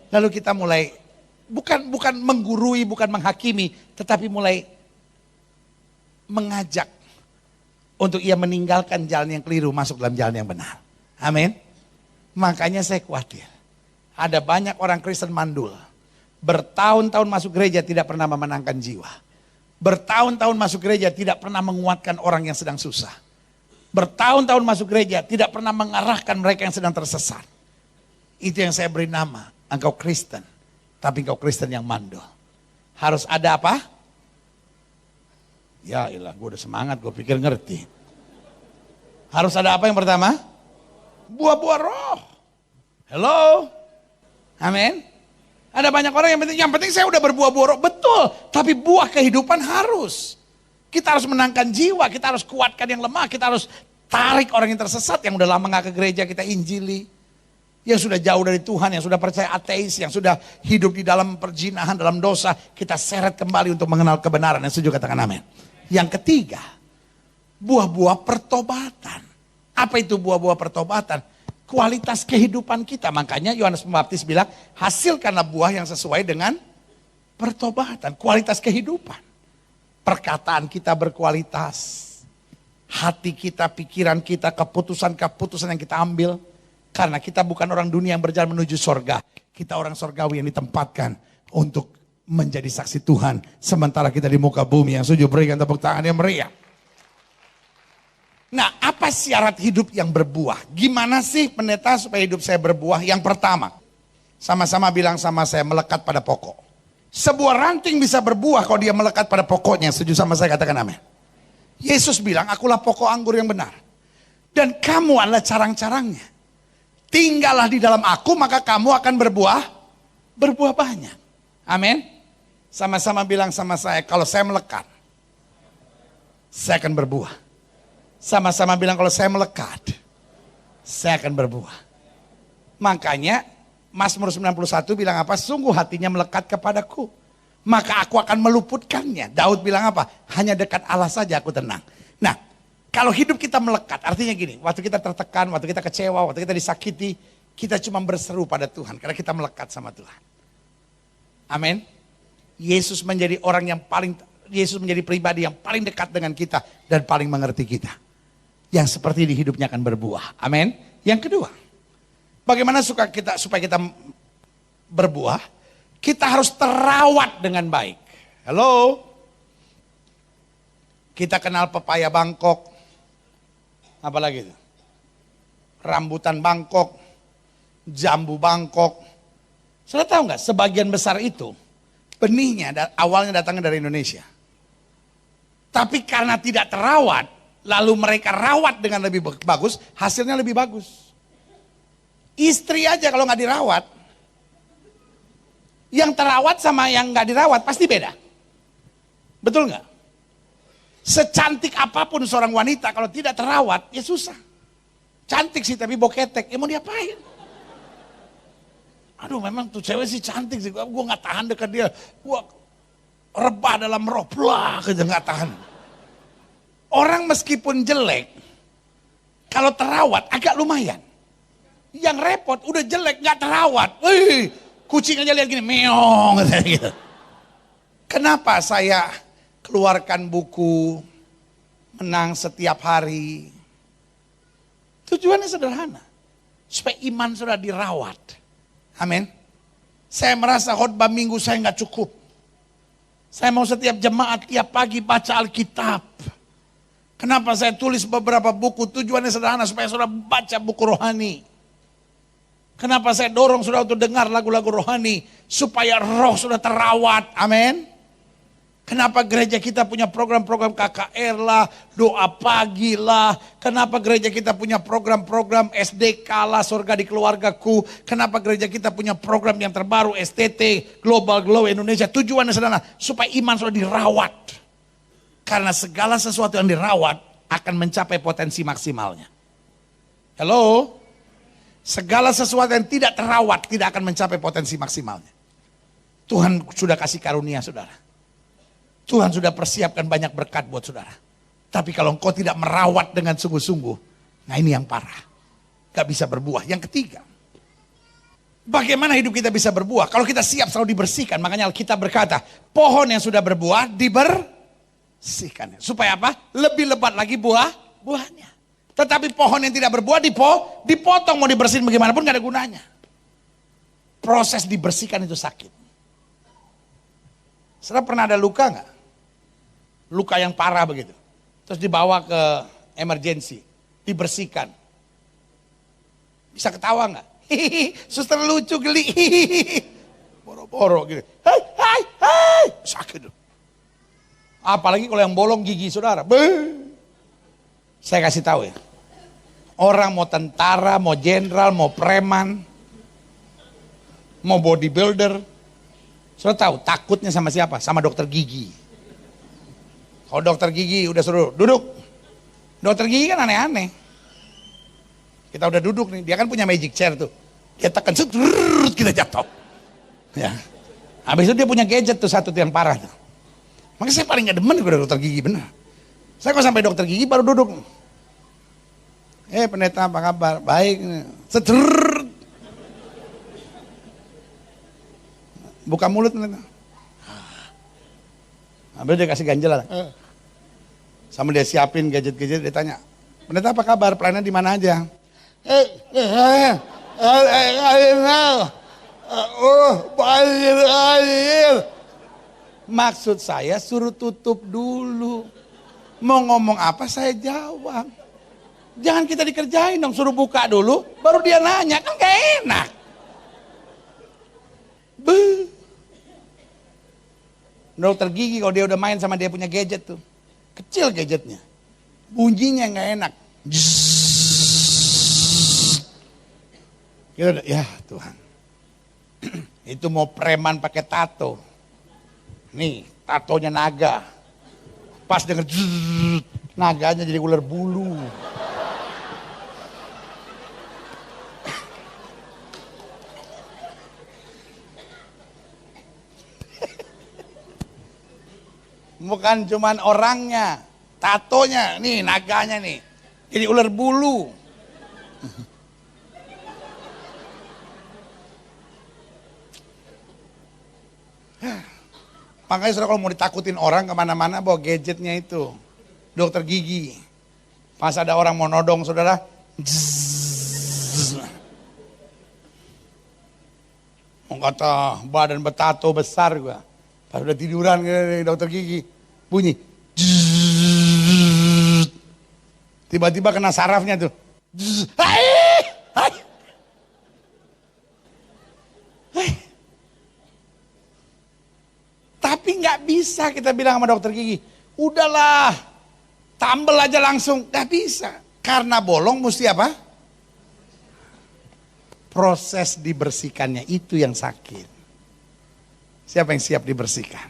Lalu kita mulai bukan menggurui, bukan menghakimi, tetapi mulai mengajak untuk ia meninggalkan jalan yang keliru, masuk dalam jalan yang benar. Amin. Makanya saya khawatir. Ada banyak orang Kristen mandul. Bertahun-tahun masuk gereja tidak pernah memenangkan jiwa. Bertahun-tahun masuk gereja tidak pernah menguatkan orang yang sedang susah. Bertahun-tahun masuk gereja tidak pernah mengarahkan mereka yang sedang tersesat. Itu yang saya beri nama. Engkau Kristen. Tapi engkau Kristen yang mandul. Harus ada apa? Ya ilah, gue udah semangat, gue pikir ngerti. Harus ada apa yang pertama? Buah-buah roh. Hello? Amin. Ada banyak orang yang penting saya udah berbuah-buah roh. Betul, tapi buah kehidupan harus. Kita harus menangkan jiwa, kita harus kuatkan yang lemah, kita harus tarik orang yang tersesat, yang udah lama gak ke gereja kita injili. Yang sudah jauh dari Tuhan, yang sudah percaya ateis, yang sudah hidup di dalam perjinahan, dalam dosa. Kita seret kembali untuk mengenal kebenaran. Yang setuju katakan amin. Yang ketiga, buah-buah pertobatan. Apa itu buah-buah pertobatan? Kualitas kehidupan kita. Makanya Yohanes Pembaptis bilang, hasilkanlah buah yang sesuai dengan pertobatan. Kualitas kehidupan. Perkataan kita berkualitas. Hati kita, pikiran kita, keputusan-keputusan yang kita ambil. Karena kita bukan orang dunia yang berjalan menuju sorga. Kita orang sorgawi yang ditempatkan untuk menjadi saksi Tuhan. Sementara kita di muka bumi. Yang setuju berikan tepuk tangan yang meriah. Nah, apa syarat hidup yang berbuah? Gimana sih pendeta supaya hidup saya berbuah? Yang pertama, sama-sama bilang sama saya, melekat pada pokok. Sebuah ranting bisa berbuah kalau dia melekat pada pokoknya. Setuju sama saya, katakan amin. Yesus bilang, akulah pokok anggur yang benar. Dan kamu adalah carang-carangnya. Tinggallah di dalam aku, maka kamu akan berbuah banyak. Amin. Sama-sama bilang sama saya, kalau saya melekat, saya akan berbuah. Sama-sama bilang kalau saya melekat, saya akan berbuah. Makanya Mazmur 91 bilang apa? Sungguh hatinya melekat kepadaku, maka aku akan meluputkannya. Daud bilang apa? Hanya dekat Allah saja aku tenang. Nah, kalau hidup kita melekat, artinya gini, waktu kita tertekan, waktu kita kecewa, waktu kita disakiti, kita cuma berseru pada Tuhan karena kita melekat sama Tuhan. Amin. Yesus menjadi Yesus menjadi pribadi yang paling dekat dengan kita dan paling mengerti kita. Yang seperti di hidupnya akan berbuah. Amin. Yang kedua, bagaimana supaya kita berbuah? Kita harus terawat dengan baik. Halo. Kita kenal pepaya Bangkok. Apalagi itu? Rambutan Bangkok, jambu Bangkok. Sudah tahu nggak? Sebagian besar itu benihnya awalnya datangnya dari Indonesia. Tapi karena tidak terawat, lalu mereka rawat dengan lebih bagus, hasilnya lebih bagus. Istri aja kalau nggak dirawat, yang terawat sama yang nggak dirawat pasti beda. Betul nggak? Secantik apapun seorang wanita kalau tidak terawat, ya susah. Cantik sih tapi boketek, ya mau diapain? Aduh memang tuh cewek sih cantik sih, gue gak tahan dekat dia. Gue rebah dalam roh, plak aja gak tahan. Orang meskipun jelek, kalau terawat agak lumayan. Yang repot udah jelek gak terawat. Wih, kucing aja lihat gini, meong gitu. Kenapa saya keluarkan buku menang setiap hari? Tujuannya sederhana, supaya iman sudah dirawat. Amin. Saya merasa khotbah minggu saya nggak cukup. Saya mau setiap jemaat tiap pagi baca Alkitab. Kenapa saya tulis beberapa buku? Tujuannya sederhana, supaya saudara baca buku rohani. Kenapa saya dorong saudara untuk dengar lagu-lagu rohani? Supaya roh sudah terawat. Amin. Kenapa gereja kita punya program-program KKR lah, doa pagi lah. Kenapa gereja kita punya program-program SDK lah, surga di keluargaku. Kenapa gereja kita punya program yang terbaru STT, Global Glow Indonesia. Tujuannya sederhana, supaya iman sudah dirawat. Karena segala sesuatu yang dirawat akan mencapai potensi maksimalnya. Hello? Segala sesuatu yang tidak terawat tidak akan mencapai potensi maksimalnya. Tuhan sudah kasih karunia saudara. Tuhan sudah persiapkan banyak berkat buat saudara. Tapi kalau engkau tidak merawat dengan sungguh-sungguh, nah ini yang parah. Gak bisa berbuah. Yang ketiga, Bagaimana hidup kita bisa berbuah? Kalau kita siap selalu dibersihkan. Makanya Alkitab berkata, pohon yang sudah berbuah dibersihkan. Supaya apa? Lebih lebat lagi buahnya. Tetapi pohon yang tidak berbuah dipotong, mau dibersihin bagaimanapun gak ada gunanya. Proses dibersihkan itu sakit. Saudara pernah ada luka gak? Luka yang parah begitu. Terus dibawa ke emergency, dibersihkan. Bisa ketawa gak? Hihihi, suster lucu geli. Boro-boro gitu. Hai. Sakit. Apalagi kalau yang bolong gigi saudara. Saya kasih tahu ya. Orang mau tentara, mau jenderal, mau preman, mau bodybuilder. Saudara tahu takutnya sama siapa? Sama dokter gigi. Kalau dokter gigi udah suruh duduk. Dokter gigi kan aneh-aneh. Kita udah duduk nih, dia kan punya magic chair tuh. Dia tekan, kita jatuh. Ya. Habis itu dia punya gadget tuh satu tuh yang parah tuh. Makanya saya paling gak demen ke dokter gigi, bener. Saya kalau sampai dokter gigi baru duduk. Pendeta apa kabar? Baik. Buka mulut pendeta. Habis dia kasih ganjel lah. Sama dia siapin gadget-gadget, dia tanya, pendeta apa kabar? Pelayanan di mana aja? Maksud saya suruh tutup dulu. Mau ngomong apa saya jawab. Jangan kita dikerjain dong, suruh buka dulu, baru dia nanya, kan gak enak. Dokter gigi kalau dia udah main sama dia punya gadget tuh, kecil gadgetnya, bunyinya gak enak. Ya Tuhan, itu mau preman pakai tato, nih tatonya naga, pas denger naganya jadi ular bulu. Bukan cuman orangnya, tatonya, nih naganya nih, jadi ular bulu. Makanya saudara kalau mau ditakutin orang kemana-mana bawa gadgetnya itu. Dokter gigi. Pas ada orang mau nodong saudara. Mau kata badan betato besar gua. Pas udah tiduran dokter gigi. Bunyi. Tiba-tiba kena sarafnya tuh. Tapi nggak bisa kita bilang sama dokter gigi, udahlah, tambel aja langsung. Nggak bisa, karena bolong mesti apa? Proses dibersihkannya itu yang sakit. Siapa yang siap dibersihkan?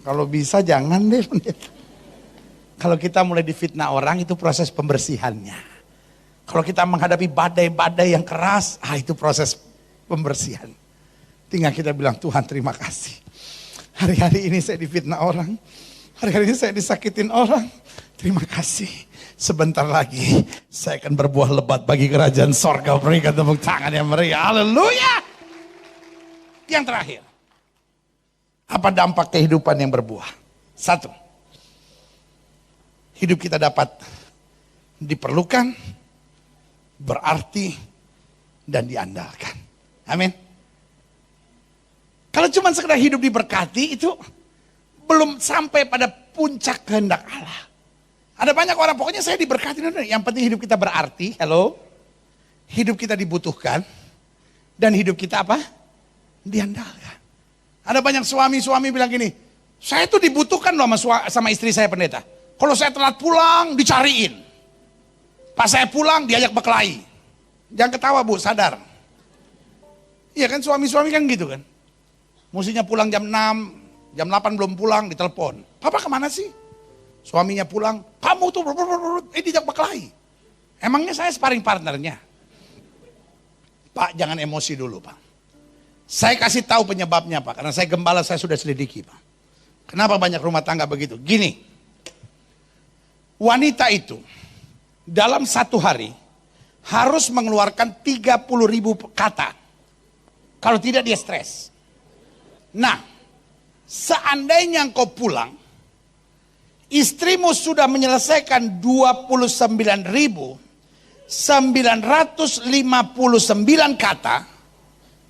Kalau bisa jangan deh. Kalau kita mulai difitnah orang itu proses pembersihannya. Kalau kita menghadapi badai-badai yang keras, itu proses pembersihan. Tinggal kita bilang, Tuhan terima kasih. Hari-hari ini saya difitnah orang. Hari-hari ini saya disakitin orang. Terima kasih. Sebentar lagi saya akan berbuah lebat bagi kerajaan sorga. Berikan tepuk tangan yang meriah. Haleluya. Yang terakhir. Apa dampak kehidupan yang berbuah? Satu. Hidup kita dapat diperlukan, berarti, dan diandalkan. Amin. Kalau cuma sekedar hidup diberkati itu belum sampai pada puncak kehendak Allah. Ada banyak orang pokoknya saya diberkati, yang penting hidup kita berarti, hidup kita dibutuhkan, dan hidup kita apa? Diandalkan. Ada banyak suami-suami bilang gini, saya tuh dibutuhkan loh sama istri saya pendeta. Kalau saya telat pulang dicariin, pas saya pulang diajak berkelahi. Jangan ketawa bu, sadar. Iya kan suami-suami kan gitu kan. Mestinya pulang jam 6, jam 8 belum pulang, ditelepon. Papa kemana sih? Suaminya pulang, kamu tuh dijak berkelahi. Emangnya saya sparring partnernya? Pak jangan emosi dulu Pak. Saya kasih tahu penyebabnya Pak, karena saya gembala saya sudah selidiki Pak. Kenapa banyak rumah tangga begitu? Gini, wanita itu dalam satu hari harus mengeluarkan 30.000 kata. Kalau tidak dia stres. Nah, seandainya engkau pulang, istrimu sudah menyelesaikan 29.959 kata,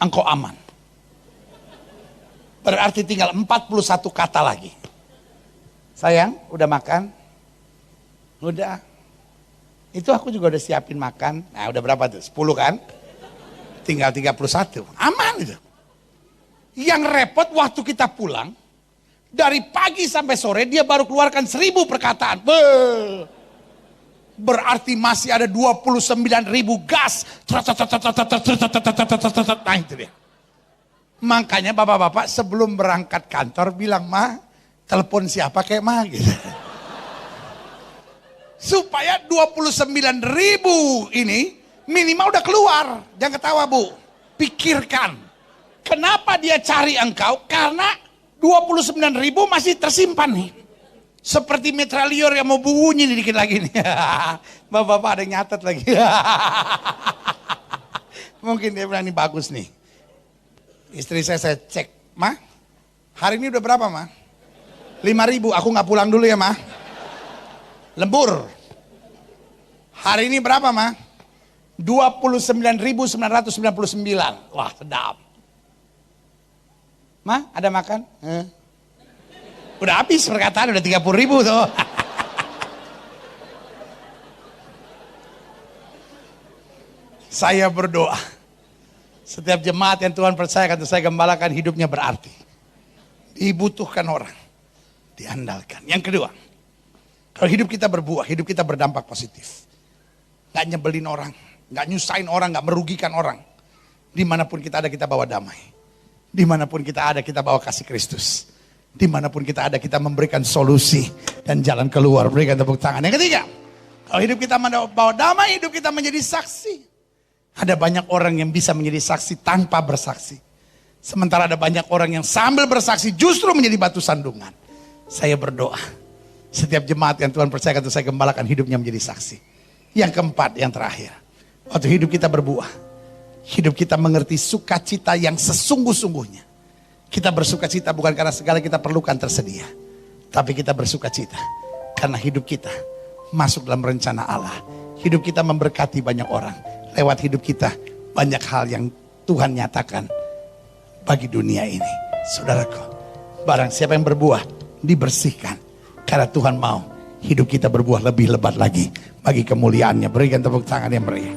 engkau aman. Berarti tinggal 41 kata lagi. Sayang, udah makan? Udah. Itu aku juga udah siapin makan. Nah, udah berapa tuh? 10 kan? Tinggal 31. Aman itu. Yang repot waktu kita pulang, dari pagi sampai sore dia baru keluarkan 1.000 perkataan. Berarti masih ada 29.000 gas. Nah itu dia. Makanya bapak-bapak sebelum berangkat kantor bilang, "Ma, telepon siapa kayak Ma?" Gitu. Supaya 29.000 ini minimal udah keluar. Jangan ketawa Bu. Pikirkan. Kenapa dia cari engkau? Karena 29.000 masih tersimpan nih. Seperti mitralior yang mau bunyi nih dikit lagi nih. Bapak-bapak ada yang nyatet lagi. Mungkin dia bilang ini bagus nih. Istri saya cek, "Ma, hari ini udah berapa Ma?" 5.000, aku gak pulang dulu ya Ma. Lembur. Hari ini berapa Ma? 29.999. Wah sedap. Ma, ada makan? Udah habis perkataan, udah 30.000 tuh. Saya berdoa. Setiap jemaat yang Tuhan percayakan untuk saya gembalakan hidupnya berarti. Dibutuhkan orang. Diandalkan. Yang kedua. Kalau hidup kita berbuah, hidup kita berdampak positif. Gak nyebelin orang. Gak nyusahin orang, gak merugikan orang. Dimanapun kita ada kita bawa damai. Dimanapun kita ada kita bawa kasih Kristus. Dimanapun kita ada kita memberikan solusi dan jalan keluar. Berikan tepuk tangan. Yang ketiga, kalau hidup kita bawa damai, hidup kita menjadi saksi. Ada banyak orang yang bisa menjadi saksi tanpa bersaksi. Sementara ada banyak orang yang sambil bersaksi justru menjadi batu sandungan. Saya berdoa, setiap jemaat yang Tuhan percayakan untuk saya gembalakan hidupnya menjadi saksi. Yang keempat, yang terakhir. Waktu hidup kita berbuah, hidup kita mengerti sukacita yang sesungguh-sungguhnya. Kita bersukacita bukan karena segala kita perlukan tersedia. Tapi kita bersukacita karena hidup kita masuk dalam rencana Allah. Hidup kita memberkati banyak orang. Lewat hidup kita banyak hal yang Tuhan nyatakan bagi dunia ini. Saudaraku, barang siapa yang berbuah dibersihkan. Karena Tuhan mau hidup kita berbuah lebih lebat lagi bagi kemuliaannya. Berikan tepuk tangan yang meriah.